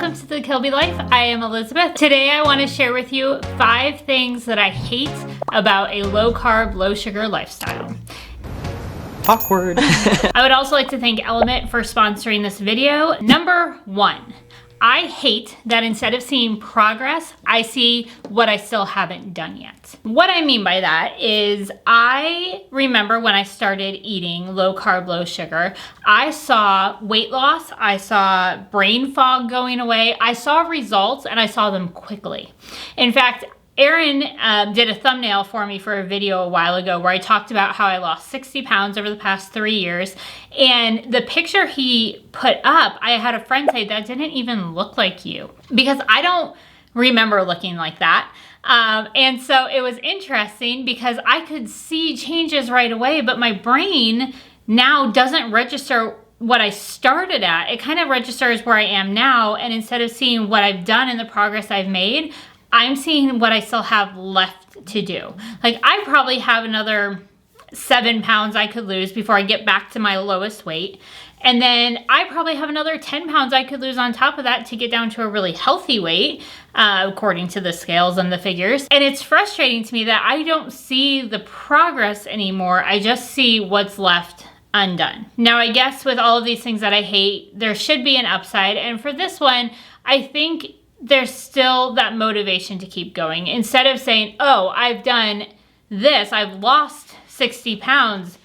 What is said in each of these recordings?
welcome to the Kilby Life. I am Elizabeth. Today I want to share with you 5 things that I hate about a low carb, low sugar lifestyle. Awkward. I would also like to thank Element for sponsoring this video. Number 1, I hate that instead of seeing progress, I see what I still haven't done yet. What I mean by that is I remember when I started eating low carb, low sugar, I saw weight loss, I saw brain fog going away, I saw results and I saw them quickly. In fact, Aaron did a thumbnail for me for a video a while ago where I talked about how I lost 60 pounds over the past 3 years. And the picture he put up, I had a friend say, that didn't even look like you. Because I don't remember looking like that. And so it was interesting because I could see changes right away, but my brain now doesn't register what I started at. It kind of registers where I am now. And instead of seeing what I've done and the progress I've made, I'm seeing what I still have left to do. Like I probably have another 7 pounds I could lose before I get back to my lowest weight. And then I probably have another 10 pounds I could lose on top of that to get down to a really healthy weight, according to the scales and the figures. And it's frustrating to me that I don't see the progress anymore. I just see what's left undone. Now, I guess with all of these things that I hate, there should be an upside. And for this one, I think there's still that motivation to keep going. Instead of saying, oh, I've done this, I've lost 60 pounds,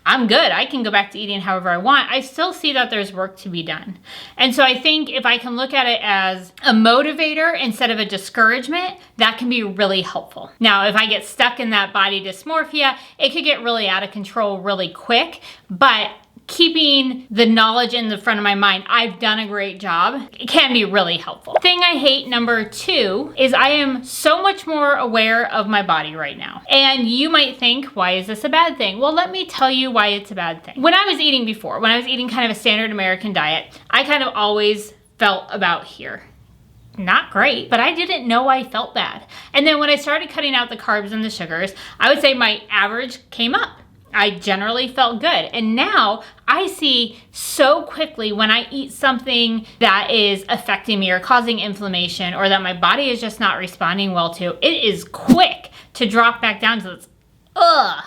I'm good, I can go back to eating however I want. I still see that there's work to be done. And so I think if I can look at it as a motivator instead of a discouragement, that can be really helpful. Now, if I get stuck in that body dysmorphia, it could get really out of control really quick, but keeping the knowledge in the front of my mind, I've done a great job, it can be really helpful. Thing I hate, number 2, is I am so much more aware of my body right now. And you might think, why is this a bad thing? Well, let me tell you why it's a bad thing. When I was eating before, when I was eating kind of a standard American diet, I kind of always felt about here. Not great, but I didn't know I felt bad. And then when I started cutting out the carbs and the sugars, I would say my average came up. I generally felt good. And now I see so quickly when I eat something that is affecting me or causing inflammation or that my body is just not responding well to, it is quick to drop back down to this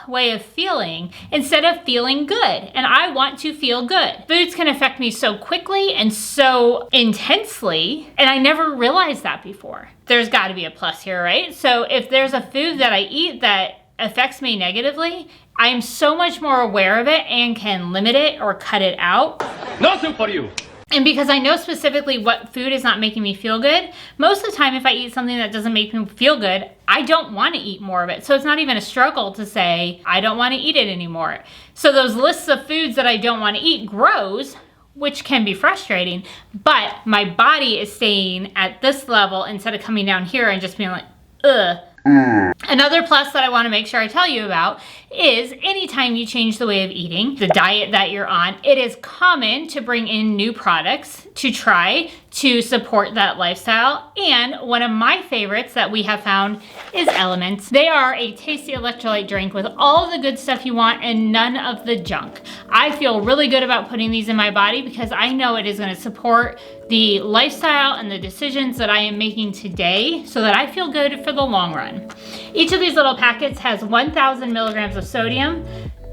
way of feeling instead of feeling good. And I want to feel good. Foods can affect me so quickly and so intensely, and I never realized that before. There's got to be a plus here, right? So if there's a food that I eat that affects me negatively, I'm so much more aware of it and can limit it or cut it out. Nothing for you. And because I know specifically what food is not making me feel good, most of the time if I eat something that doesn't make me feel good, I don't want to eat more of it. So it's not even a struggle to say, I don't want to eat it anymore. So those lists of foods that I don't want to eat grows, which can be frustrating, but my body is staying at this level instead of coming down here and just being like, ugh. Another plus that I want to make sure I tell you about is anytime you change the way of eating, the diet that you're on, it is common to bring in new products to try to support that lifestyle. And one of my favorites that we have found is Elements. They are a tasty electrolyte drink with all of the good stuff you want and none of the junk. I feel really good about putting these in my body because I know it is going to support the lifestyle and the decisions that I am making today so that I feel good for the long run. Each of these little packets has 1,000 milligrams of sodium,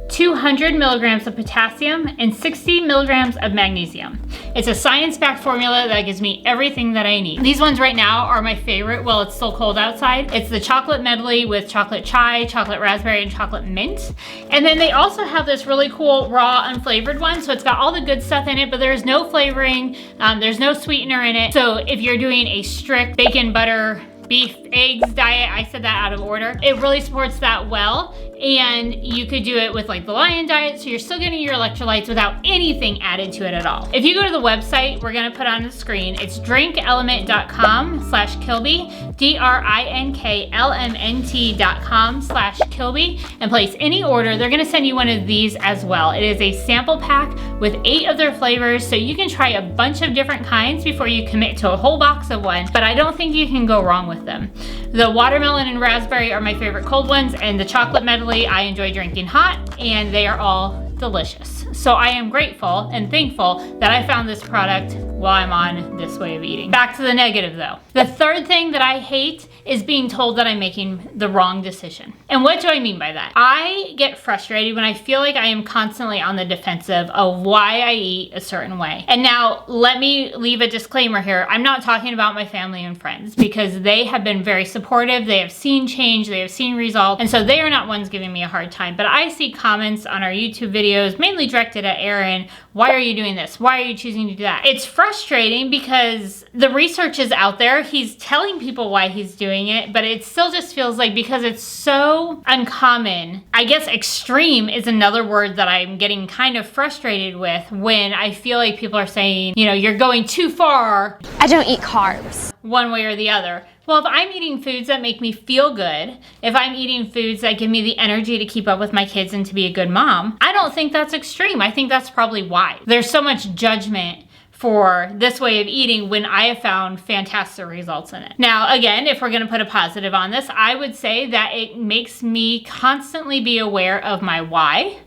200 milligrams of potassium, and 60 milligrams of magnesium. It's a science-backed formula that gives me everything that I need. These ones right now are my favorite while it's still cold outside. It's the chocolate medley with chocolate chai, chocolate raspberry, and chocolate mint. And then they also have this really cool raw unflavored one. So it's got all the good stuff in it, but there's no flavoring. There's no sweetener in it. So if you're doing a strict bacon, butter, beef, eggs diet, I said that out of order, it really supports that well. And you could do it with like the Lion diet, so you're still getting your electrolytes without anything added to it at all. If you go to the website, we're gonna put on the screen, it's drinkelement.com/Kilby, drinklmnt.com/Kilby, and place any order. They're gonna send you one of these as well. It is a sample pack with 8 of their flavors, so you can try a bunch of different kinds before you commit to a whole box of one, but I don't think you can go wrong with them. The watermelon and raspberry are my favorite cold ones, and the chocolate medley I enjoy drinking hot, and they are all delicious. So I am grateful and thankful that I found this product while I'm on this way of eating. Back to the negative though. The third thing that I hate is being told that I'm making the wrong decision. And what do I mean by that? I get frustrated when I feel like I am constantly on the defensive of why I eat a certain way. And now let me leave a disclaimer here. I'm not talking about my family and friends because they have been very supportive. They have seen change, they have seen results, and so they are not ones giving me a hard time. But I see comments on our YouTube videos, mainly directed at Aaron, why are you doing this? Why are you choosing to do that? It's frustrating because the research is out there. He's telling people why he's doing it, but it still just feels like because it's so uncommon, I guess extreme is another word that I'm getting kind of frustrated with when I feel like people are saying, you know, you're going too far. I don't eat carbs. One way or the other. Well, if I'm eating foods that make me feel good, if I'm eating foods that give me the energy to keep up with my kids and to be a good mom, I don't think that's extreme. I think that's probably why. There's so much judgment for this way of eating when I have found fantastic results in it. Now, again, if we're gonna put a positive on this, I would say that it makes me constantly be aware of my why.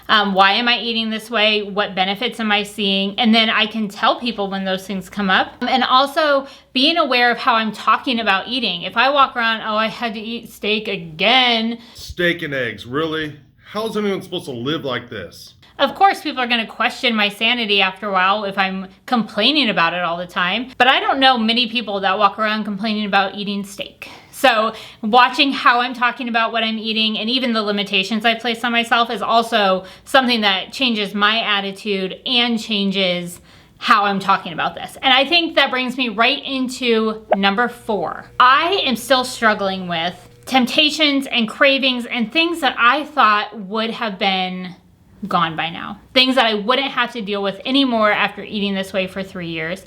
Why am I eating this way? What benefits am I seeing? And then I can tell people when those things come up. And also being aware of how I'm talking about eating. If I walk around, oh, I had to eat steak again. Steak and eggs, really? How is anyone supposed to live like this? Of course, people are going to question my sanity after a while if I'm complaining about it all the time. But I don't know many people that walk around complaining about eating steak. So watching how I'm talking about what I'm eating and even the limitations I place on myself is also something that changes my attitude and changes how I'm talking about this. And I think that brings me right into number 4. I am still struggling with temptations and cravings and things that I thought would have been gone by now. Things that I wouldn't have to deal with anymore after eating this way for 3 years.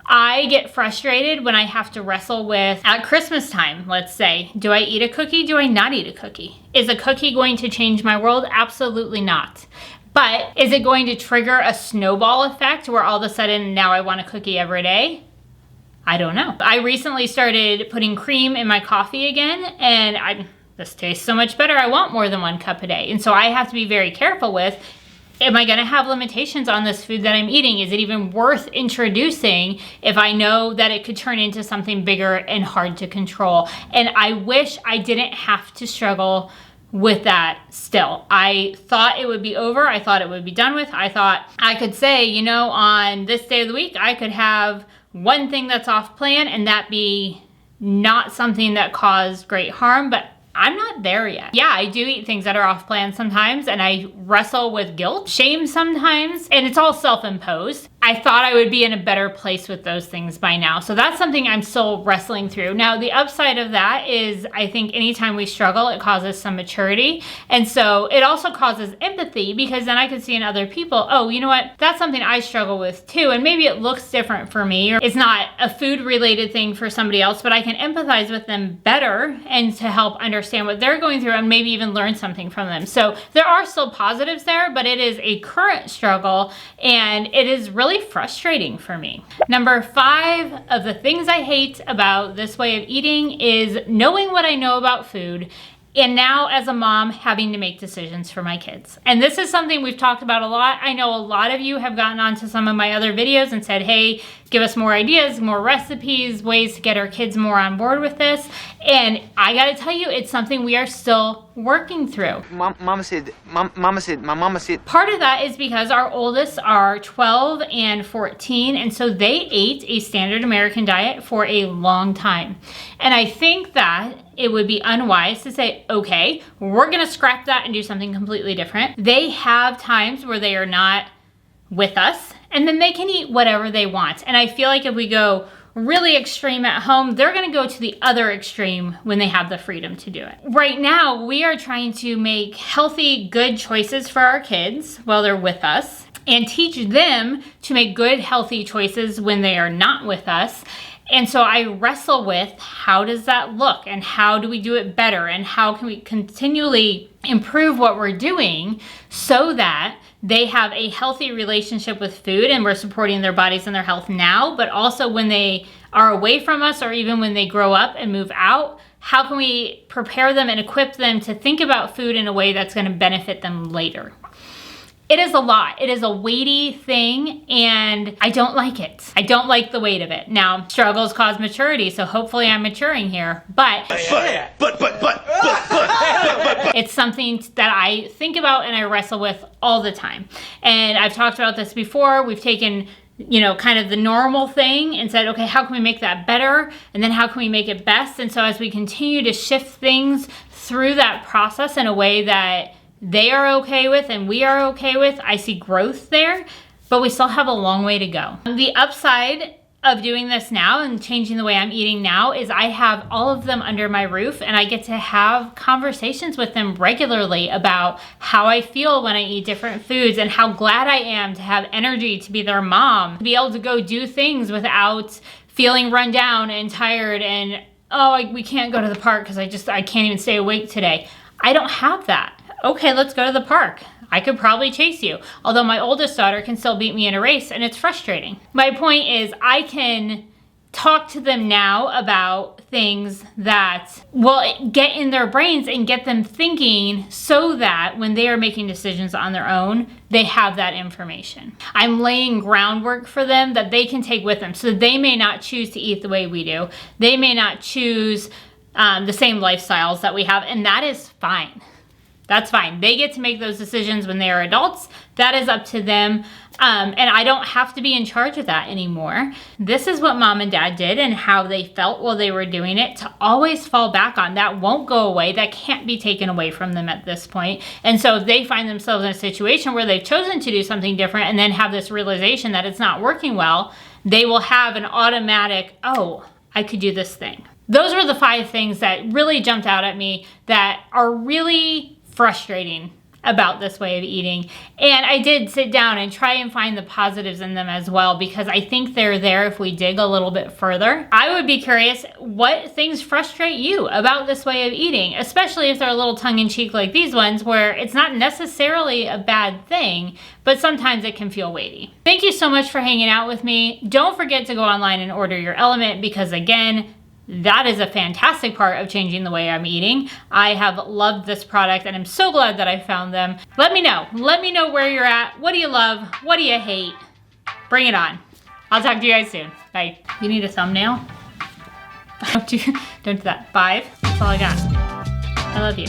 I get frustrated when I have to wrestle with, at Christmas time, let's say, do I eat a cookie? Do I not eat a cookie? Is a cookie going to change my world? Absolutely not. But is it going to trigger a snowball effect where all of a sudden now I want a cookie every day? I don't know. I recently started putting cream in my coffee again, and this tastes so much better. I want more than 1 cup a day. And so I have to be very careful with, am I gonna have limitations on this food that I'm eating? Is it even worth introducing if I know that it could turn into something bigger and hard to control? And I wish I didn't have to struggle with that still. I thought it would be over. I thought it would be done with. I thought I could say, you know, on this day of the week, I could have one thing that's off plan and that be not something that caused great harm, but I'm not there yet. Yeah, I do eat things that are off plan sometimes, and I wrestle with guilt, shame sometimes, and it's all self-imposed. I thought I would be in a better place with those things by now. So that's something I'm still wrestling through. Now, the upside of that is I think anytime we struggle, it causes some maturity. And so it also causes empathy because then I can see in other people, oh, you know what? That's something I struggle with too. And maybe it looks different for me, or it's not a food related thing for somebody else, but I can empathize with them better and to help understand what they're going through and maybe even learn something from them. So there are still positives there, but it is a current struggle and it is really frustrating for me. Number 5 of the things I hate about this way of eating is knowing what I know about food and now as a mom having to make decisions for my kids. And this is something we've talked about a lot. I know a lot of you have gotten onto some of my other videos and said, hey, give us more ideas, more recipes, ways to get our kids more on board with this. And I gotta tell you, it's something we are still working through. My mama said. Part of that is because our oldest are 12 and 14, and so they ate a standard American diet for a long time. And I think that it would be unwise to say, okay, we're gonna scrap that and do something completely different. They have times where they are not with us, and then they can eat whatever they want. And I feel like if we go really extreme at home, they're gonna go to the other extreme when they have the freedom to do it. Right now, we are trying to make healthy, good choices for our kids while they're with us and teach them to make good, healthy choices when they are not with us. And so I wrestle with how does that look and how do we do it better and how can we continually improve what we're doing so that they have a healthy relationship with food and we're supporting their bodies and their health now, but also when they are away from us or even when they grow up and move out, how can we prepare them and equip them to think about food in a way that's going to benefit them later? It is a lot. It is a weighty thing, and I don't like it. I don't like the weight of it. Now, struggles cause maturity, so hopefully I'm maturing here, but it's something that I think about and I wrestle with all the time. And I've talked about this before. We've taken, you know, kind of the normal thing and said, okay, how can we make that better? And then how can we make it best? And so as we continue to shift things through that process in a way that they are okay with and we are okay with, I see growth there, but we still have a long way to go. The upside of doing this now and changing the way I'm eating now is I have all of them under my roof, and I get to have conversations with them regularly about how I feel when I eat different foods and how glad I am to have energy to be their mom, to be able to go do things without feeling run down and tired and, oh, we can't go to the park because I can't even stay awake today. I don't have that. Okay, let's go to the park. I could probably chase you. Although my oldest daughter can still beat me in a race, and it's frustrating. My point is I can talk to them now about things that will get in their brains and get them thinking so that when they are making decisions on their own, they have that information. I'm laying groundwork for them that they can take with them. So they may not choose to eat the way we do. They may not choose the same lifestyles that we have, and that is fine. That's fine. They get to make those decisions when they are adults. That is up to them. And I don't have to be in charge of that anymore. This is what mom and dad did and how they felt while they were doing it to always fall back on. That won't go away. That can't be taken away from them at this point. And so if they find themselves in a situation where they've chosen to do something different and then have this realization that it's not working well, they will have an automatic, oh, I could do this thing. Those were the 5 things that really jumped out at me that are really frustrating about this way of eating. And I did sit down and try and find the positives in them as well, because I think they're there if we dig a little bit further. I would be curious what things frustrate you about this way of eating, especially if they're a little tongue-in-cheek like these ones, where it's not necessarily a bad thing, but sometimes it can feel weighty. Thank you so much for hanging out with me. Don't forget to go online and order your Element, because again, that is a fantastic part of changing the way I'm eating. I have loved this product and I'm so glad that I found them. Let me know. Let me know where you're at. What do you love? What do you hate? Bring it on. I'll talk to you guys soon. Bye. You need a thumbnail? Don't do that. 5. That's all I got. I love you.